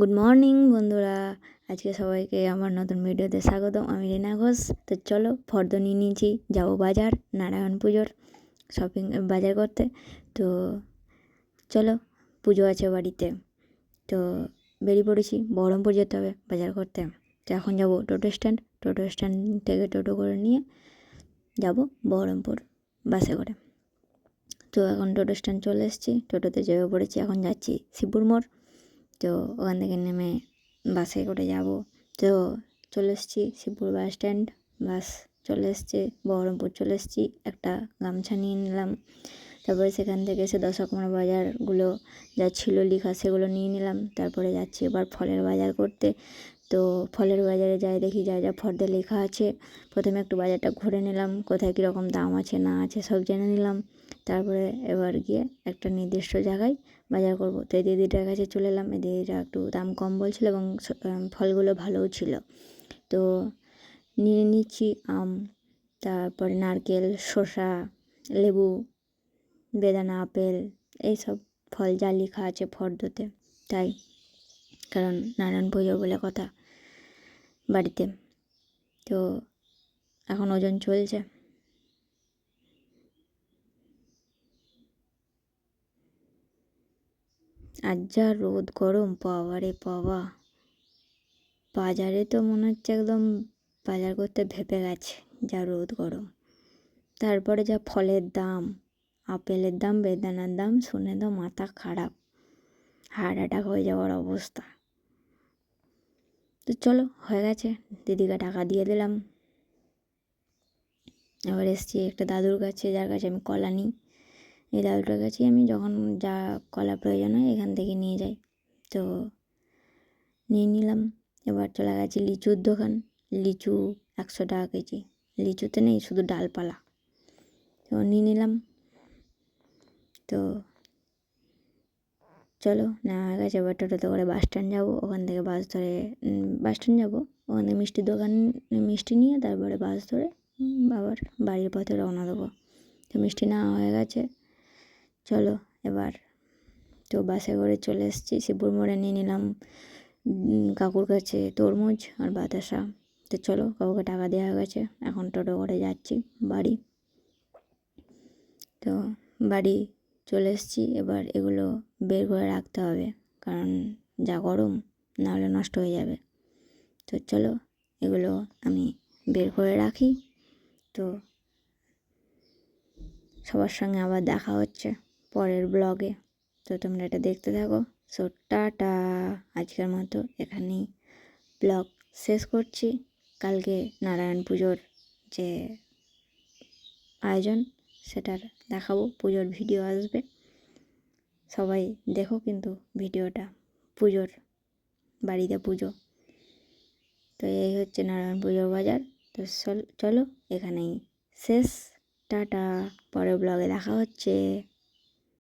Good morning বন্ধুরা, আজকে সবাইকে আমার নতুন ভিডিওতে স্বাগতম। আমি রিনা ঘোষ। তো চলো, ফর্দ নিয়ে নিয়েছি, যাবো বাজার, নারায়ণ পুজোর শপিং বাজার করতে। তো চলো, পুজো আছে বাড়িতে, তো বেরিয়ে পড়েছি। বহরমপুর যেতে হবে বাজার করতে। তো এখন যাবো টোটো স্ট্যান্ড থেকে টোটো করে নিয়ে যাব বহরমপুর বাসে করে। তো এখন টোটো স্ট্যান্ড চলে এসেছি, টোটোতে চেপে পড়েছি, এখন যাচ্ছি শিবপুর মোড়। তো ওখান থেকে নেমে বাসে করে যাব। তো চলে এসেছি শিবপুর বাস স্ট্যান্ড, বাস চলে এসছে, বহরমপুর চলে এসেছি। একটা গামছা নিয়ে নিলাম, তারপরে সেখান থেকে এসে দশকর্মা বাজারগুলো যা ছিল লেখা সেগুলো নিয়ে নিলাম। তারপরে যাচ্ছি এবার ফলের বাজার করতে। তো ফলের বাজারে যাই, দেখি যা যা ফর্দে লেখা আছে। প্রথমে একটু বাজারটা ঘুরে নিলাম, কোথায় কীরকম দাম আছে না আছে সব জেনে নিলাম। তারপরে এবার গিয়ে একটা নির্দিষ্ট জায়গায় বাজার করব। তো এই দিদিটার কাছে চলে এলাম। এই দিদিটা একটু দাম কম বলছিল এবং ফলগুলো ভালোও ছিল। তো নিয়ে নিচ্ছি আম, তারপরে নারকেল, শসা, লেবু, বেদানা, আপেল, এইসব ফল যা লেখা আছে ফর্দতে, তাই, কারণ নারায়ণ পুজো বলে কথা বাড়িতে। তো এখন ওজন চলছে। আর যা রোদ গরম, বাবা রে বাবা, বাজারে তো মনে হচ্ছে একদম বাজার করতে ভেপে গেছে, যা রোদ গরম। তারপরে যা ফলের দাম, আপেলের দাম, বেদানার দাম শুনে তো মাথা খারাপ, হার্ট অ্যাটাক হয়ে যাওয়ার অবস্থা। তো চলো, হয়ে গেছে, দিদিকে টাকা দিয়ে দিলাম। এবার এসছি একটা দাদুর কাছে, যার কাছে আমি কলা নিই। এই দাদুটার কাছে আমি যখন যা কলা প্রয়োজন হয় এখান থেকে নিয়ে যাই। তো নিয়ে নিলাম। এবার চলে গেছি লিচুর দোকান। লিচু 100 টাকা কেজি। লিচুতে নেই, শুধু ডালপালা। তো নিয়ে নিলাম। তো চলো, নেওয়া হয়ে গেছে। এবার টোটোতে করে বাস স্ট্যান্ড যাবো, ওখান থেকে বাস ধরে বাস স্ট্যান্ড যাবো, ওখান থেকে মিষ্টির দোকান মিষ্টি নিয়ে তারপরে বাস ধরে আবার বাড়ির পথে রওনা দেবো। তো মিষ্টি নেওয়া হয়ে গেছে। চলো এবার, তো বাসে করে চলে এসেছি শিবপুর মোড়ে। নিয়ে নিলাম কাকুর কাছে তরমুজ আর বাতাসা। তো চলো, কাকুকে টাকা দেওয়া হয়ে গেছে, এখন টোটো করে যাচ্ছি বাড়ি। তো বাড়ি চলে এসেছি। এবার এগুলো বের করে রাখতে হবে, কারণ যা গরম, নাহলে নষ্ট হয়ে যাবে। তো চলো, এগুলো আমি বের করে রাখি। তো সবার সঙ্গে আবার দেখা হচ্ছে পরের ব্লগে। তো তোমরা এটা দেখতে থাকো। সো টাটা, আজকের মতো এখানেই ব্লগ শেষ করছি। কালকে নারায়ণ পুজোর যে আয়োজন সেটার দেখাবো, পুজোর ভিডিও আসবে, সবাই দেখো কিন্তু ভিডিওটা। পুজোর বাড়িতে পুজো, তো এই হচ্ছে নারায়ণ পুজোর বাজার। তো চলো, এখানেই শেষ। টাটা, পরের ব্লগে দেখা হচ্ছে।